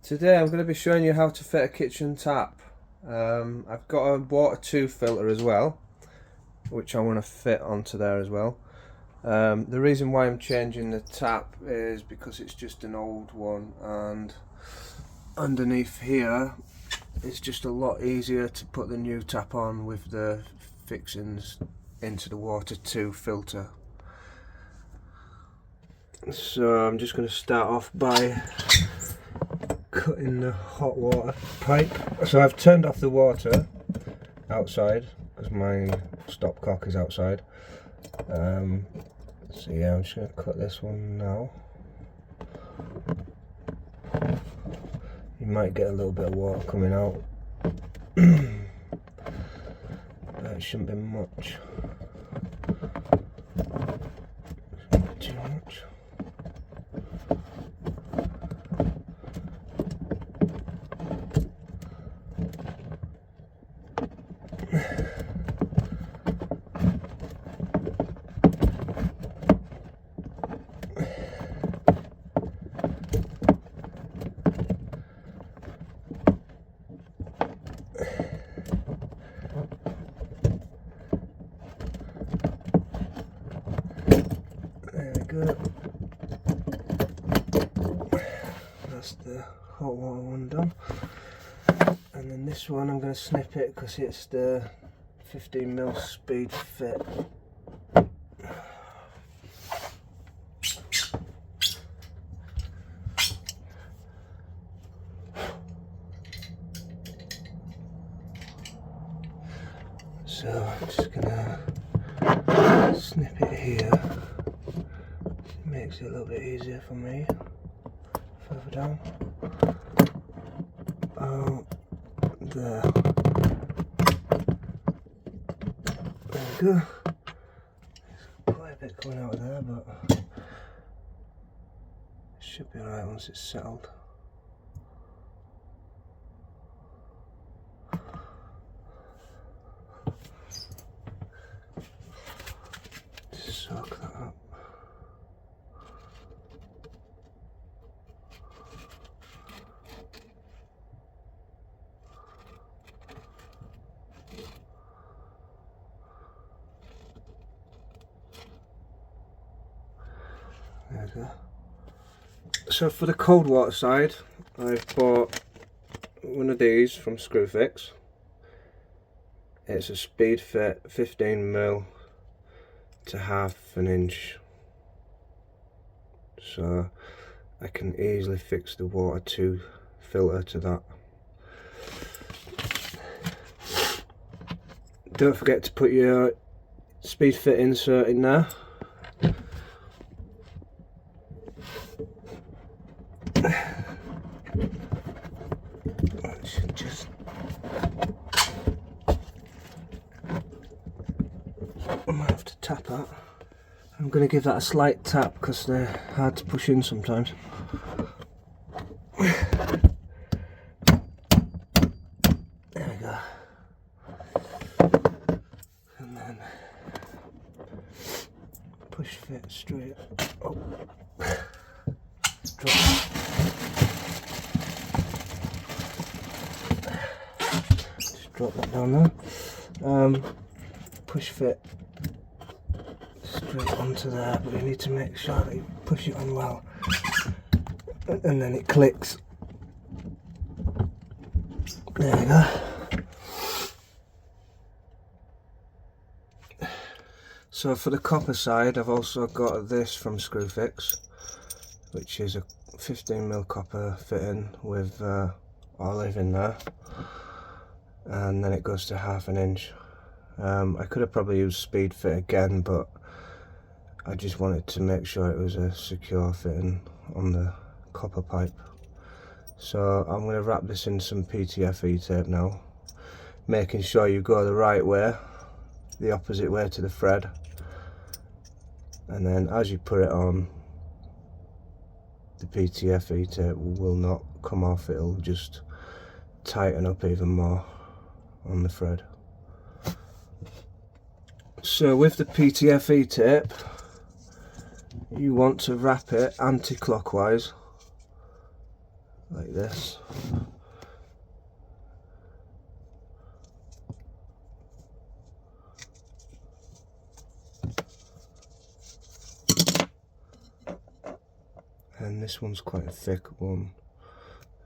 Today I'm going to be showing you how to fit a kitchen tap. I've got a water 2 filter as well, which I want to fit onto there as well. The reason why I'm changing the tap is because it's just an old one, and underneath here it's just a lot easier to put the new tap on with the fixings into the water 2 filter. So I'm just going to start off by cutting the hot water pipe. So I've turned off the water outside because my stopcock is outside. So yeah, I'm just going to cut this one now. You might get a little bit of water coming out. That shouldn't be much. Shouldn't be too much. There we go. That's the hot water one done. And then this one I'm going to snip it because it's the 15mm speed fit. So I'm just going to snip it here. It makes it a little bit easier for me. Further down. Oh, there. There we go. There's quite a bit coming out of there, but it should be alright once it's settled. Just soak that up. There we go. So for the cold water side, I've bought one of these from Screwfix. It's a speed fit 15mm to ½ an inch. So I can easily fix the water 2 filter to that. Don't forget to put your speed fit insert in there. I might have to tap that. I'm going to give that a slight tap because they're hard to push in sometimes. There we go. And then push fit straight. Oh. Drop. Just drop that down there. Push fit straight onto there, but you need to make sure that you push it on well, and then it clicks. There we go. So for the copper side, I've also got this from Screwfix, which is a 15mm copper fitting with olive in there, and then it goes to ½ an inch. I could have probably used speed fit again, but I just wanted to make sure it was a secure fitting on the copper pipe. So I'm going to wrap this in some PTFE tape now, making sure you go the right way, the opposite way to the thread, and then as you put it on, the PTFE tape will not come off, it'll just tighten up even more on the thread. So with the PTFE tape, you want to wrap it anti-clockwise like this. And this one's quite a thick one,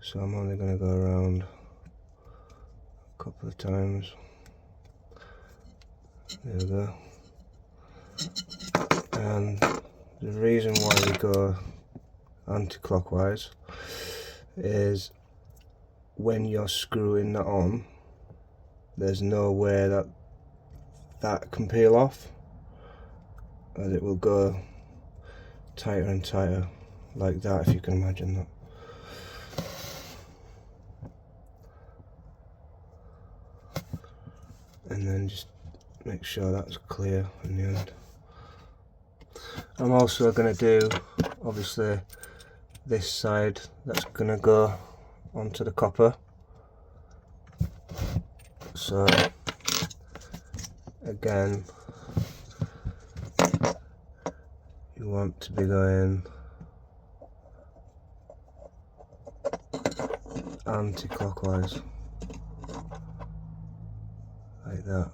so I'm only going to go around a couple of times. There we go. And the reason why we go anti-clockwise is when you're screwing that on, there's no way that that can peel off, as it will go tighter and tighter like that, if you can imagine that. And then just make sure that's clear in the end. I'm also going to do, obviously, this side that's going to go onto the copper. So again, you want to be going anti-clockwise like that.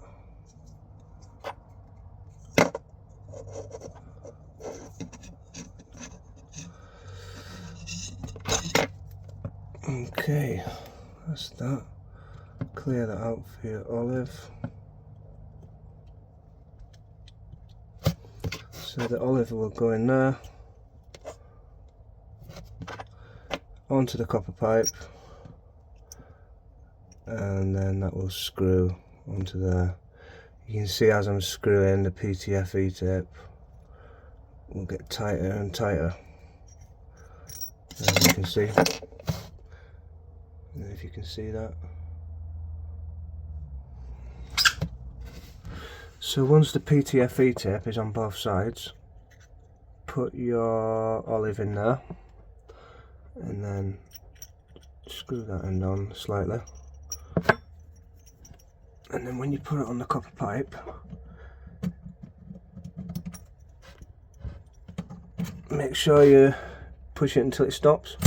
Okay, that's that. Clear that out for your olive. So the olive will go in there, onto the copper pipe, and then that will screw onto there. You can see as I'm screwing, the PTFE tape will get tighter and tighter, as you can see. And if you can see that. So once the PTFE tape is on both sides, put your olive in there and then screw that end on slightly, and then when you put it on the copper pipe, make sure you push it until it stops,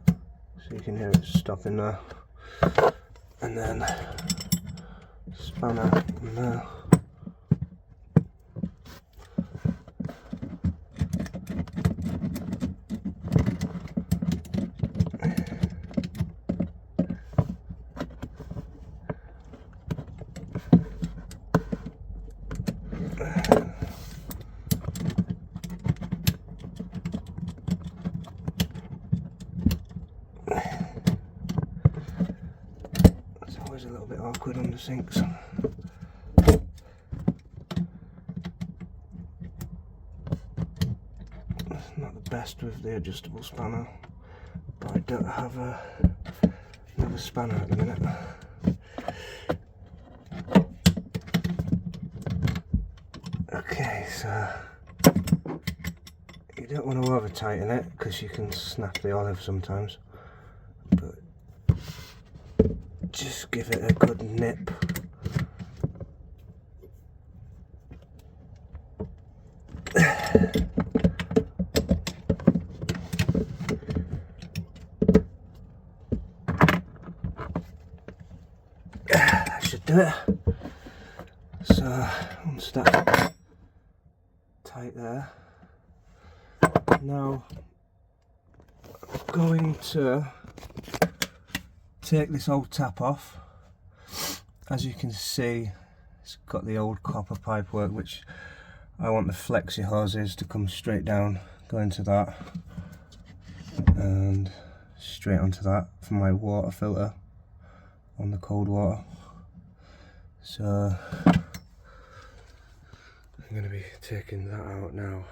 so you can hear it stopping there, and then spanner in there. It's always a little bit awkward on the sinks. It's not the best with the adjustable spanner, but I don't have another spanner at the minute. Okay, so you don't want to over tighten it because you can snap the olive sometimes, but just give it a good nip. That should do it. So once that's tight there, now I'm going to take this old tap off. As you can see, it's got the old copper pipe work, which I want the flexi hoses to come straight down, go into that and straight onto that for my water filter on the cold water. So I'm going to be taking that out now.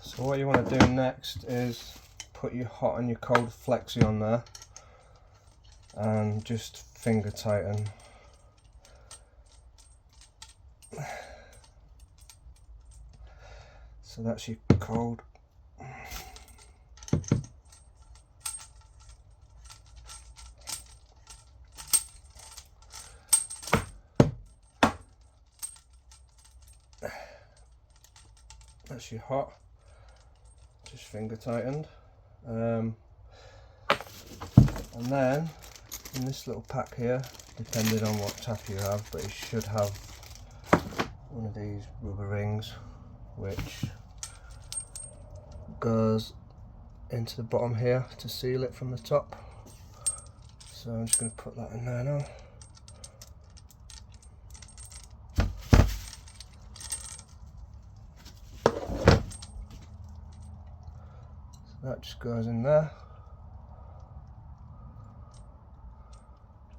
So what you want to do next is put your hot and your cold flexi on there and just finger tighten. So that's your cold. that's your hot, just finger tightened. And then in this little pack here, depending on what tap you have, but it should have one of these rubber rings which goes into the bottom here to seal it from the top. So I'm just going to put that in there now. So that just goes in there.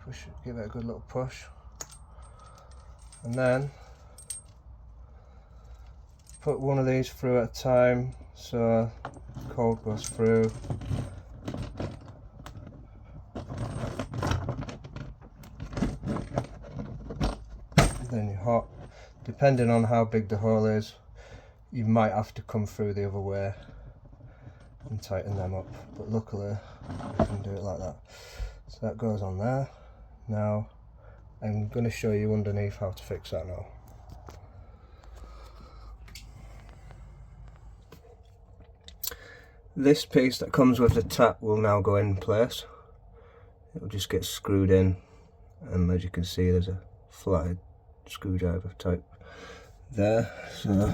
Push it, give it a good little push, and then put one of these through at a time so cold goes through. Then you're hot. Depending on how big the hole is, you might have to come through the other way and tighten them up, but luckily you can do it like that. So that goes on there. Now I'm going to show you underneath how to fix that now. This piece that comes with the tap will now go in place. It'll just get screwed in, and as you can see there's a flathead screwdriver type there. So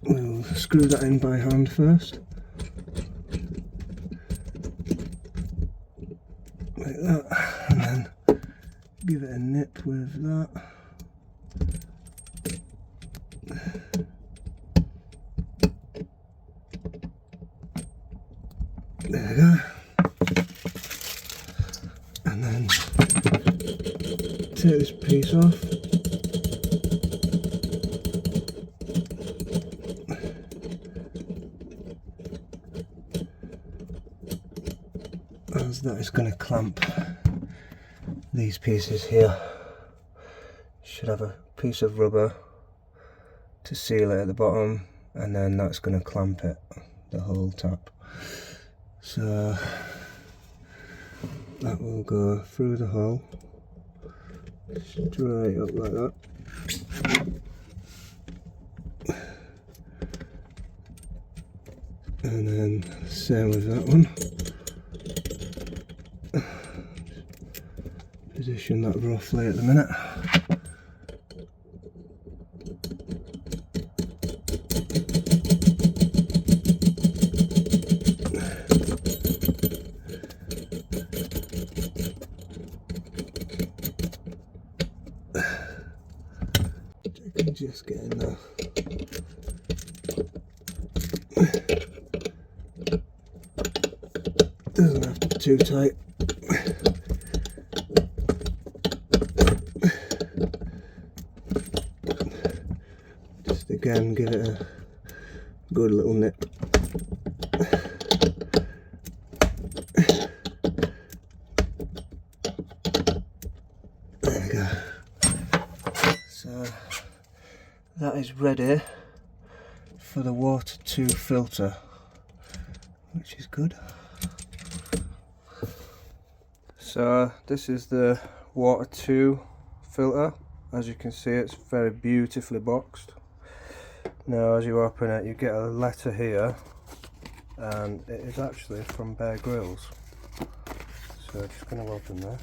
we'll screw that in by hand first. Like that, and then give it a nip with that. There we go. And then take this piece off. As that is going to clamp these pieces here. Should have a piece of rubber to seal it at the bottom, and then that's going to clamp it, the whole tap. So that will go through the hole straight up like that. And then same with that one. Position that roughly at the minute. I can just get in there. Doesn't have to be too tight. Just again give it a good little nip. There we go. So that is ready for the water 2 filter, which is good. So this is the water 2 filter. As you can see, it's very beautifully boxed. Now as you open it, you get a letter here, and it is actually from Bear Grylls. So I'm just going to open this.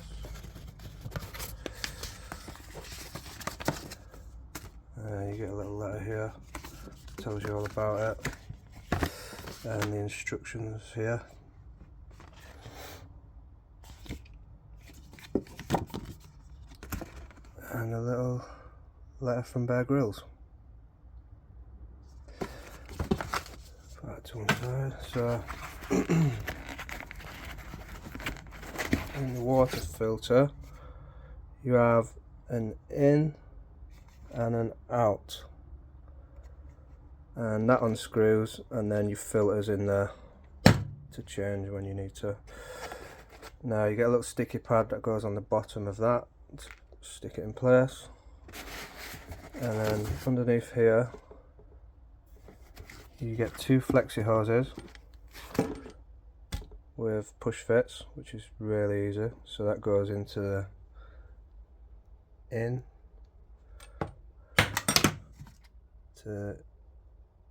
You get a little letter here, tells you all about it, and the instructions here. And a little letter from Bear Grylls. Put that to one side. So in the water filter you have an in and an out, and that unscrews, and then your filters in there to change when you need to. Now you get a little sticky pad that goes on the bottom of that to stick it in place, and then underneath here you get 2 flexi hoses with push fits, which is really easy. So that goes into the in to into,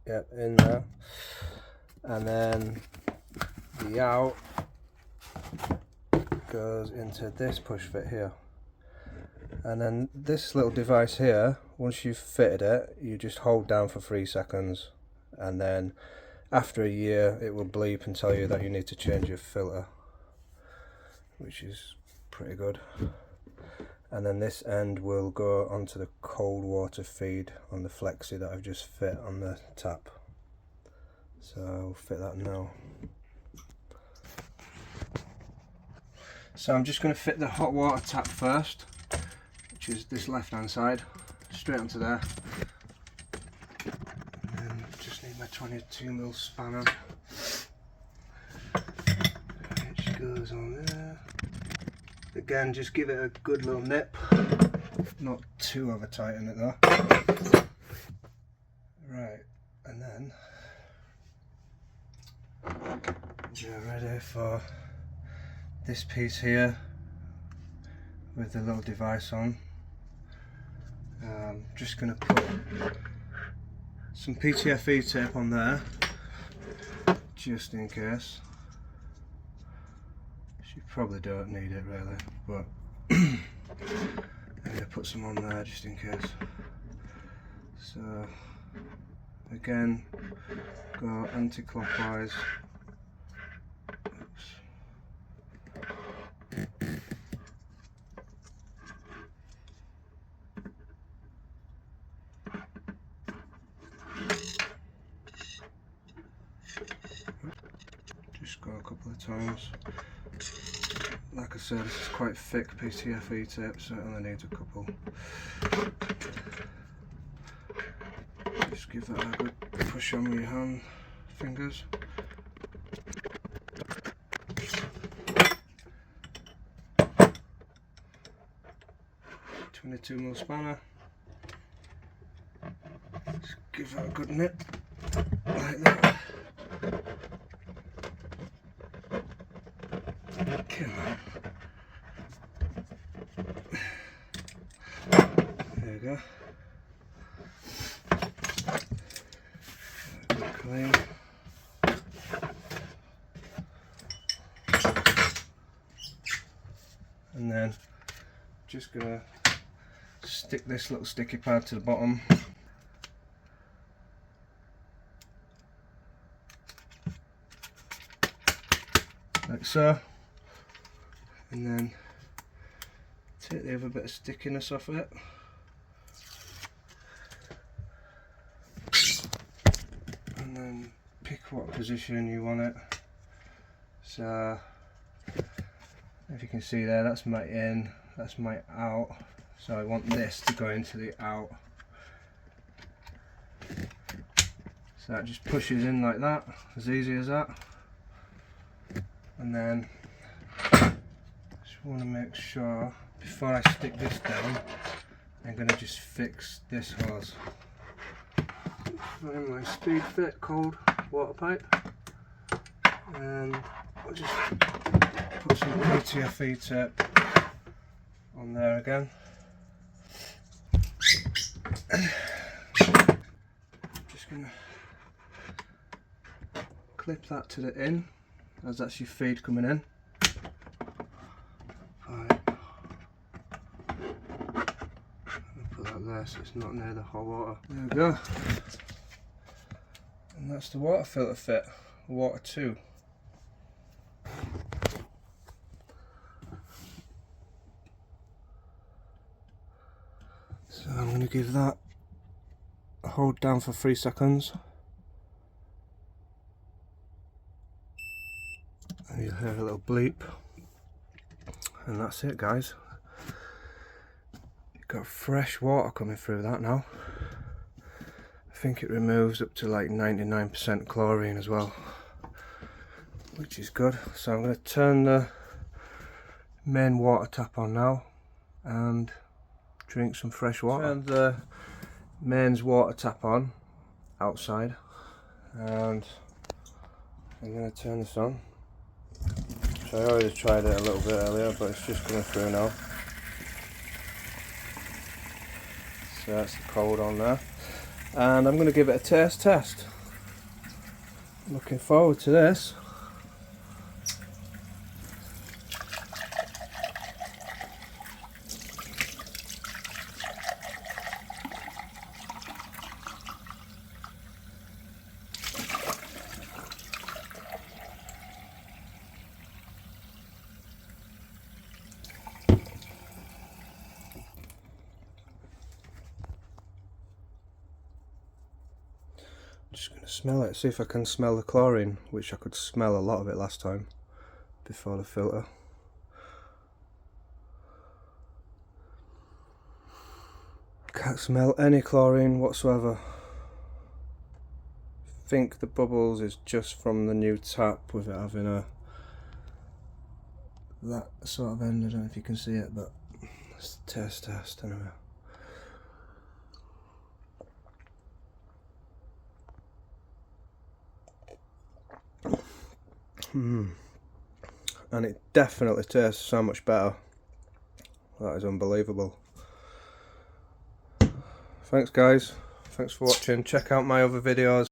yep, in there, and then the out goes into this push fit here. And then this little device here, once you've fitted it, you just hold down for 3 seconds, and then after a year it will bleep and tell you that you need to change your filter, which is pretty good. And then this end will go onto the cold water feed on the flexi that I've just fit on the tap. So I'll fit that now. So I'm just going to fit the hot water tap first, which is this left hand side, straight onto there. And then just need my 22mm spanner, which goes on there. Again, just give it a good little nip, not too over tighten it though. Right, and then we're ready for this piece here with the little device on. Just going to put some PTFE tape on there just in case. You probably don't need it really, but I'm going to put some on there just in case. So again, go anti-clockwise. Just go a couple of times. Like I said, this is quite thick PTFE tape, so it only needs a couple. Just give that a good push on with your hand, fingers. .22mm spanner. Just give that a good nip, like that. Come on. There we go. Clean. And then just gonna stick this little sticky pad to the bottom. Like so. And then take the other bit of stickiness off it. And then pick what position you want it. So if you can see there, that's my in, that's my out. So I want this to go into the out. So that just pushes in like that, as easy as that. And then want to make sure before I stick this down, I'm going to just fix this hose. Find my speed fit cold water pipe, and I'll just put some PTFE tape on there again. Just going to clip that to the in, as that's your feed coming in. There, so it's not near the hot water. There we go. And that's the water filter fit, water 2. So I'm going to give that a hold down for 3 seconds. And you'll hear a little bleep. And that's it, guys. Got fresh water coming through that now. I think it removes up to like 99% chlorine as well, which is good. So I'm going to turn the main water tap on now and drink some fresh water. Turn the mains water tap on outside, and I'm going to turn this on. So I already tried it a little bit earlier, but it's just coming through now. So that's the cold on there. and I'm going to give it a taste test. Looking forward to this. Just going to smell it, see if I can smell the chlorine, which I could smell a lot of it last time before the filter. Can't smell any chlorine whatsoever. I think the bubbles is just from the new tap with it having that sort of end. I don't know if you can see it, but it's the taste test anyway. And it definitely tastes so much better. That is unbelievable. Thanks guys, thanks for watching. Check out my other videos.